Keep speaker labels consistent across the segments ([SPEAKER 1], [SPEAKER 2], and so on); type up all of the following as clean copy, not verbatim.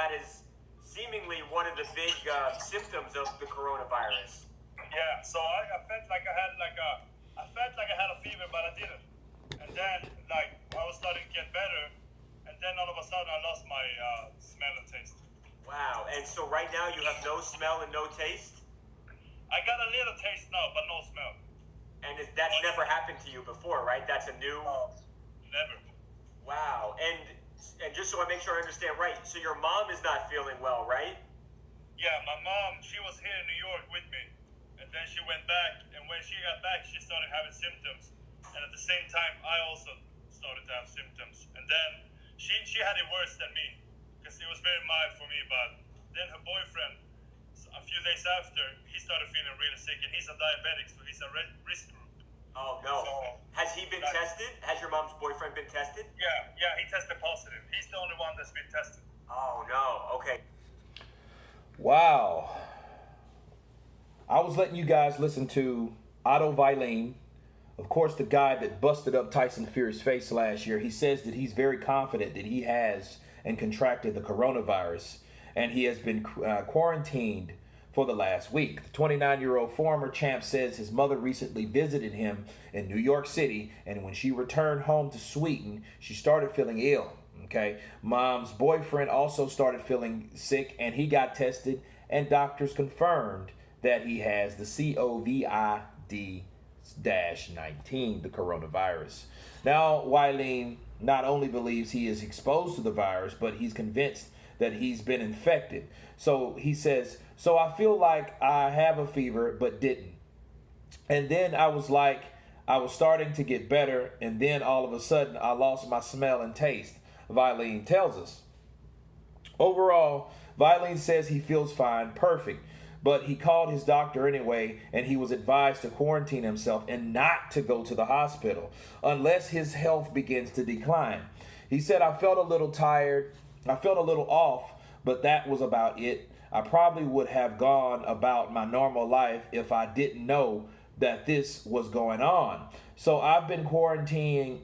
[SPEAKER 1] that is seemingly one of the big symptoms of the coronavirus.
[SPEAKER 2] Yeah, so I felt like I had a fever, but I didn't. And then, like, I was starting to get better, and then all of a sudden I lost my smell and taste.
[SPEAKER 1] Wow, and so right now you have no smell and no taste?
[SPEAKER 2] I got a little taste now, but no smell.
[SPEAKER 1] And that's never happened to you before, right? That's a new...
[SPEAKER 2] Never.
[SPEAKER 1] Wow, and just so I make sure I understand right, so your mom is not feeling well, right?
[SPEAKER 2] Yeah, my mom, she was here in New York with me, and then she went back, and when she got back, she started having symptoms. And at the same time, I also started to have symptoms. And then she had it worse than me, because it was very mild for me, but then her boyfriend, a few days after, he started feeling really sick, and he's a diabetic, so he's a risk group.
[SPEAKER 1] Oh, no. So, has he been tested? Has your mom's boyfriend been tested?
[SPEAKER 2] Yeah, he tested positive. He's the only one that's been tested.
[SPEAKER 1] Oh, no. Okay.
[SPEAKER 3] Wow. I was letting you guys listen to Otto Violin, of course, the guy that busted up Tyson Fury's face last year. He says that he's very confident that he has and contracted the coronavirus, and he has been quarantined for the last week. The 29-year-old former champ says his mother recently visited him in New York City, and when she returned home to Sweden, she started feeling ill. Okay, mom's boyfriend also started feeling sick, and he got tested, and doctors confirmed that he has the COVID-19, the coronavirus. Now, Wileen not only believes he is exposed to the virus, but he's convinced that he's been infected. So he says, so I feel like I have a fever, but didn't. And then I was starting to get better, and then all of a sudden I lost my smell and taste, Violin tells us. Overall, Violin says he feels fine, perfect, but he called his doctor anyway, and he was advised to quarantine himself and not to go to the hospital unless his health begins to decline. He said, I felt a little tired, I felt a little off, but that was about it. I probably would have gone about my normal life if I didn't know that this was going on. So I've been quarantining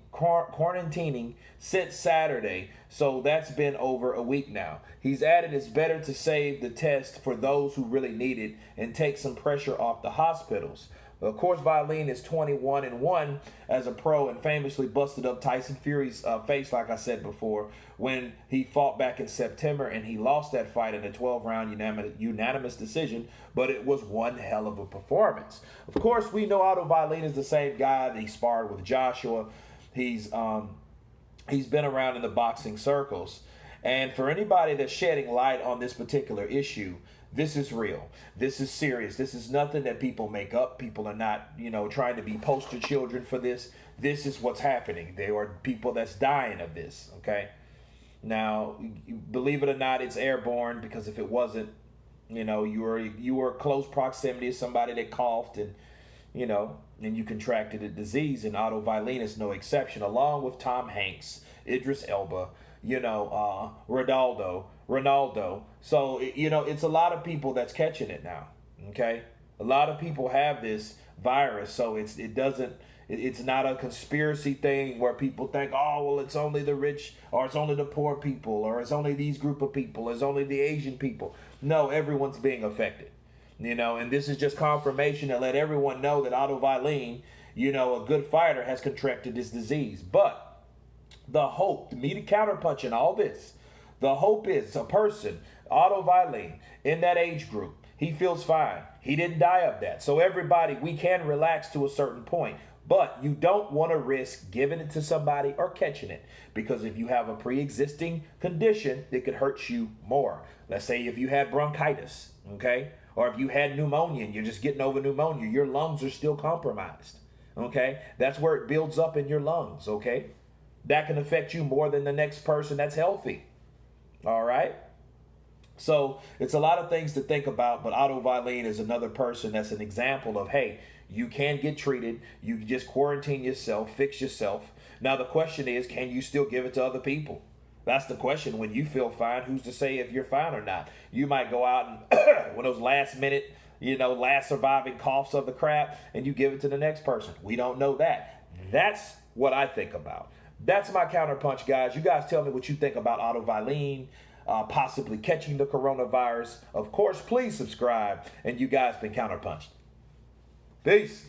[SPEAKER 3] since Saturday, so that's been over a week now. He's added it's better to save the test for those who really need it and take some pressure off the hospitals. Of course, Violin is 21-1 as a pro and famously busted up Tyson Fury's face, like I said before, when he fought back in September, and he lost that fight in a 12-round unanimous decision, but it was one hell of a performance. Of course, we know Otto Violin is the same guy that he sparred with Joshua. He's been around in the boxing circles. And for anybody that's shedding light on this particular issue, this is real. This is serious. This is nothing that people make up. People are not, trying to be poster children for this. This is what's happening. There are people that's dying of this, okay? Now, believe it or not, it's airborne, because if it wasn't, you were close proximity to somebody that coughed and you contracted a disease, and Otto Violin is no exception, along with Tom Hanks, Idris Elba, Ronaldo. So, it's a lot of people that's catching it now, okay? A lot of people have this virus, so it's not a conspiracy thing where people think, oh, well, it's only the rich, or it's only the poor people, or it's only these group of people, it's only the Asian people. No, everyone's being affected, and this is just confirmation to let everyone know that Otto Violin, a good fighter, has contracted this disease. But the hope, to me, the counterpunch in all this, the hope is a person, Otto Violin, in that age group, he feels fine. He didn't die of that. So everybody, we can relax to a certain point. But you don't want to risk giving it to somebody or catching it, because if you have a pre-existing condition, it could hurt you more. Let's say if you had bronchitis, okay? Or if you had pneumonia and you're just getting over pneumonia, your lungs are still compromised, okay? That's where it builds up in your lungs, okay? That can affect you more than the next person that's healthy, all right? So it's a lot of things to think about, but Otto Violin is another person that's an example of, hey, you can get treated. You can just quarantine yourself, fix yourself. Now the question is, can you still give it to other people? That's the question. When you feel fine, who's to say if you're fine or not? You might go out and when those last minute, last surviving coughs of the crap, and you give it to the next person. We don't know that. That's what I think about. That's my counterpunch, guys. You guys tell me what you think about Otto Violin. possibly catching the coronavirus. Of course, please subscribe. And you guys been counterpunched. Peace.